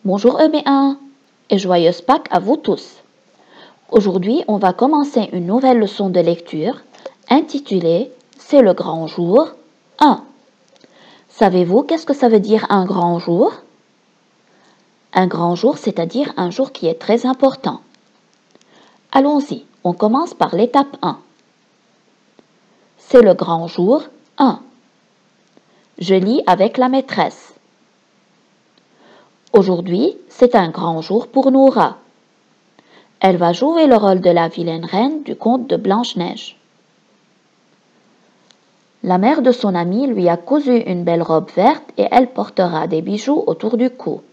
Bonjour EB1 et joyeuse Pâques à vous tous. Aujourd'hui, on va commencer une nouvelle leçon de lecture intitulée « C'est le grand jour 1 ». Savez-vous qu'est-ce que ça veut dire un grand jour? Un grand jour, c'est-à-dire un jour qui est très important. Allons-y, on commence par l'étape 1. C'est le grand jour 1. Je lis avec la maîtresse. Aujourd'hui, c'est un grand jour pour Noura. Elle va jouer le rôle de la vilaine reine du conte de Blanche-Neige. La mère de son amie lui a cousu une belle robe verte et elle portera des bijoux autour du cou.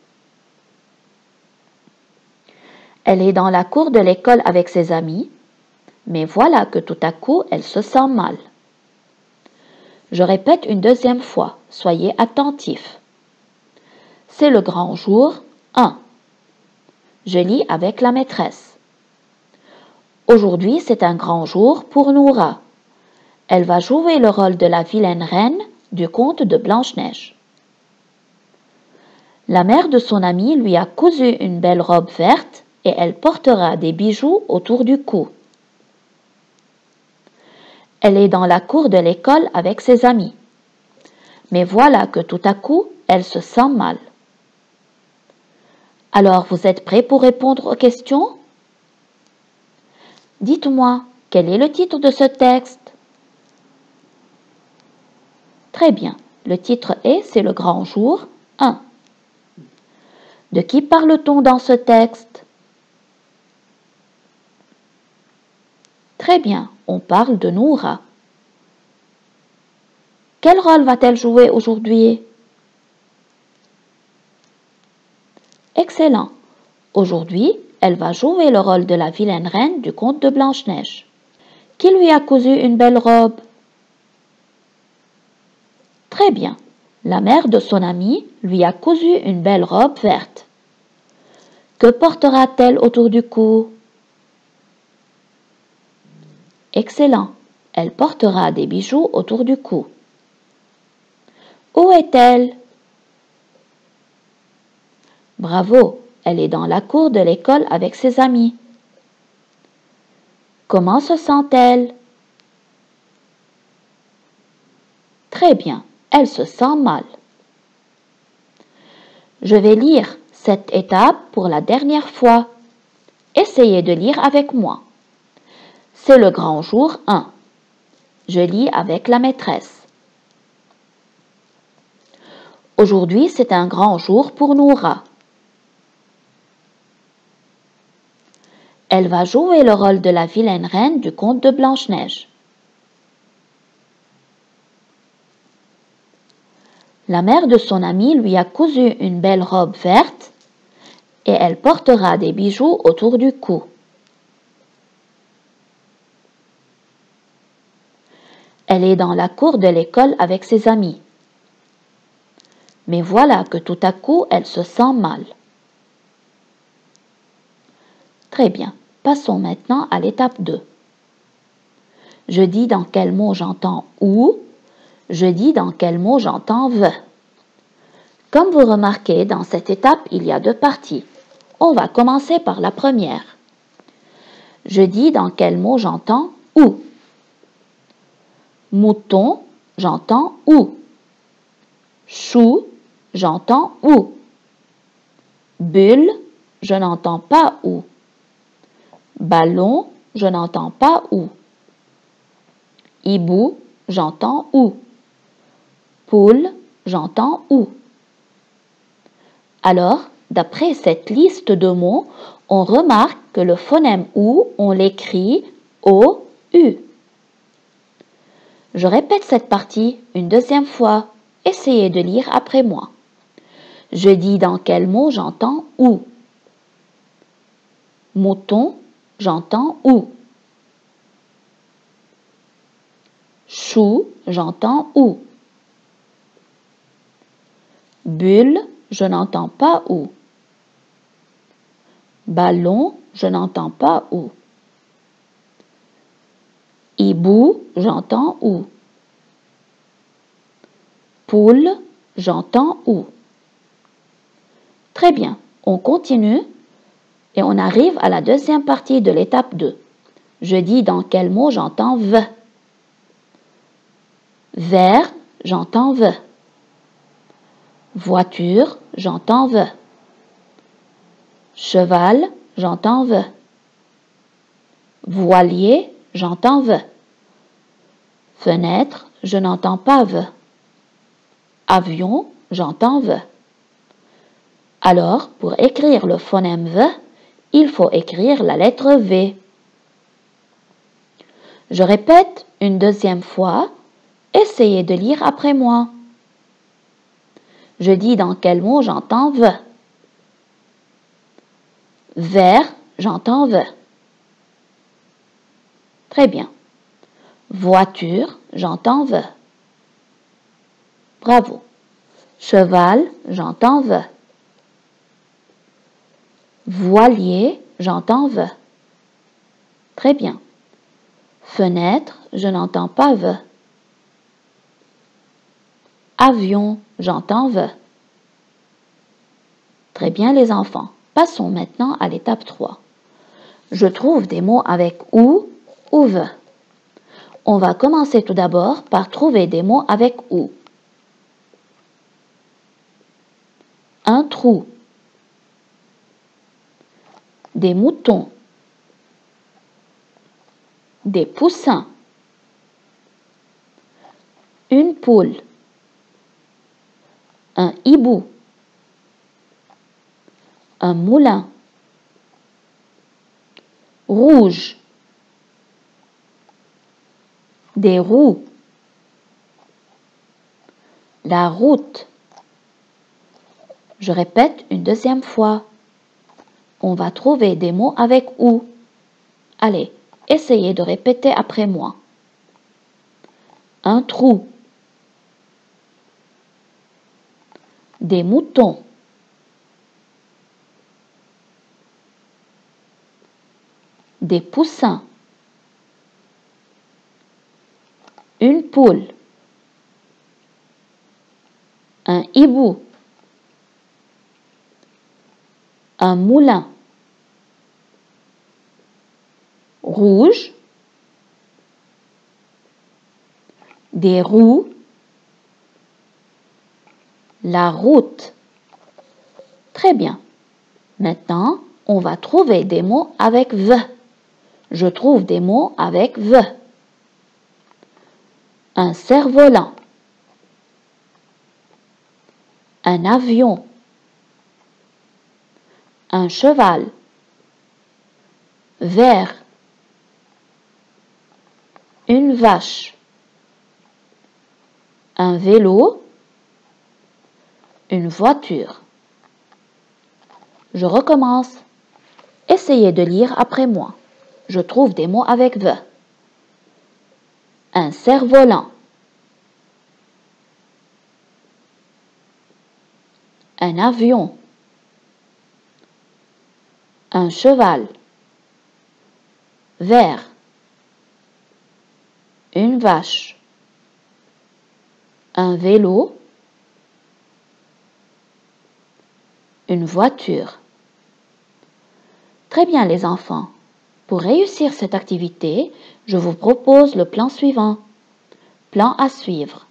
Elle est dans la cour de l'école avec ses amis, mais voilà que tout à coup, elle se sent mal. Je répète une deuxième fois, soyez attentifs. C'est le grand jour 1. Je lis avec la maîtresse. Aujourd'hui, c'est un grand jour pour Noura. Elle va jouer le rôle de la vilaine reine du conte de Blanche-Neige. La mère de son amie lui a cousu une belle robe verte et elle portera des bijoux autour du cou. Elle est dans la cour de l'école avec ses amis. Mais voilà que tout à coup, elle se sent mal. Alors, vous êtes prêts pour répondre aux questions? Dites-moi, quel est le titre de ce texte? Très bien, le titre est « C'est le grand jour 1 ». De qui parle-t-on dans ce texte? Très bien, on parle de Noura. Quel rôle va-t-elle jouer aujourd'hui? Excellent. Aujourd'hui, elle va jouer le rôle de la vilaine reine du conte de Blanche-Neige. Qui lui a cousu une belle robe? Très bien. La mère de son amie lui a cousu une belle robe verte. Que portera-t-elle autour du cou? Excellent. Elle portera des bijoux autour du cou. Où est-elle? Bravo, elle est dans la cour de l'école avec ses amis. Comment se sent-elle? Très bien, elle se sent mal. Je vais lire cette étape pour la dernière fois. Essayez de lire avec moi. C'est le grand jour 1. Je lis avec la maîtresse. Aujourd'hui, c'est un grand jour pour Noura. Elle va jouer le rôle de la vilaine reine du conte de Blanche-Neige. La mère de son amie lui a cousu une belle robe verte et elle portera des bijoux autour du cou. Elle est dans la cour de l'école avec ses amis. Mais voilà que tout à coup, elle se sent mal. Très bien, passons maintenant à l'étape 2. Je dis dans quel mot j'entends ou, je dis dans quel mot j'entends ve. Comme vous remarquez, dans cette étape, il y a deux parties. On va commencer par la première. Je dis dans quel mot j'entends ou. Mouton, j'entends ou. Chou, j'entends ou. Bulle, je n'entends pas ou. Ballon, je n'entends pas ou. Hibou, j'entends ou. Poule, j'entends ou. Alors, d'après cette liste de mots, on remarque que le phonème OU, on l'écrit O-U. Je répète cette partie une deuxième fois. Essayez de lire après moi. Je dis dans quel mot j'entends OU. Mouton, j'entends OU. Chou, j'entends OU. Bulle, je n'entends pas OU. Ballon, je n'entends pas OU. Hibou, j'entends OU. Poule, j'entends OU. Très bien, On continue et on arrive à la deuxième partie de l'étape 2. Je dis dans quel mot j'entends V. Vert, j'entends V. Voiture, j'entends V. Cheval, j'entends V. Voilier, j'entends V. Fenêtre, je n'entends pas V. Avion, j'entends V. Alors, pour écrire le phonème V, il faut écrire la lettre V. Je répète une deuxième fois. Essayez de lire après moi. Je dis dans quel mot j'entends V. Vert, j'entends V. Très bien. Voiture, j'entends V. Bravo. Cheval, j'entends V. Voilier, j'entends V. Très bien. Fenêtre, je n'entends pas V. Avion, j'entends V. Très bien les enfants. Passons maintenant à l'étape 3. Je trouve des mots avec OU ou V. On va commencer tout d'abord par trouver des mots avec OU. Un trou. Des moutons. Des poussins. Une poule. Un hibou. Un moulin. Rouge. Des roues. La route. Je répète une deuxième fois. On va trouver des mots avec OU. Allez, essayez de répéter après moi. Un trou. Des moutons. Des poussins. Une poule. Un hibou. Un moulin. Rouge. Des roues. La route. Très bien. Maintenant, on va trouver des mots avec V. Je trouve des mots avec V. Un cerf-volant. Un avion. Un cheval. Vert. Une vache. Un vélo. Une voiture. Je recommence. Essayez de lire après moi. Je trouve des mots avec V. Un cerf-volant. Un avion. Un cheval. Vert. Une vache. Un vélo. Une voiture. Très bien les enfants. Pour réussir cette activité, je vous propose le plan suivant. Plan à suivre.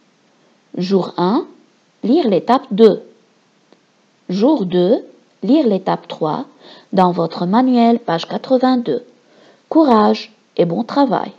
Jour 1, lire l'étape 2. Jour 2, lire l'étape 3 dans votre manuel, page 82. Courage et bon travail.